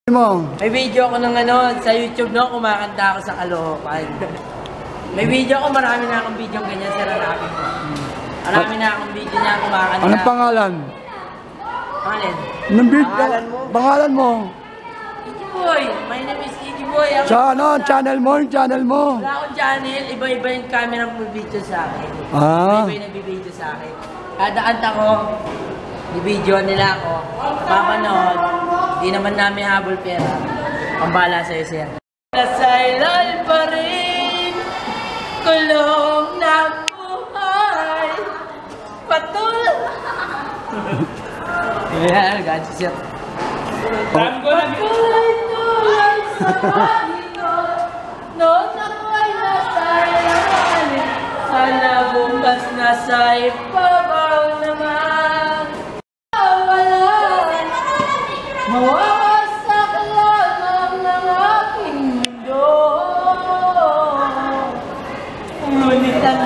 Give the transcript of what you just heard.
May video ako ng sa YouTube no, kumakanta ako sa Caloocan. May video ako, marami na akong video ganyan sa lalaki ko. Marami na akong video niya kumakanta. Anong pangalan? Pangalan? Pangalan mo? Iggy Boy. My name is Iggy Boy. Sa channel mo? Yung channel mo? Wala akong channel. Iba-iba yung camera mo video sa akin. Iba-iba yung nagbibideo sa akin. Kada kanta ko, i-video nila ako. Papanood. Di naman namin habol pera. Ang bahala sa'yo, sir. Nasa ilal pa rin, kulong ng buhay, patuloy. Ayan, gansi, sir. Patuloy tulay sa Panginoon, noon ako'y nasa ilalim, sana bukas nasa ibabaw naman. Mawawasak lamang ng aking mundo, ngunit ang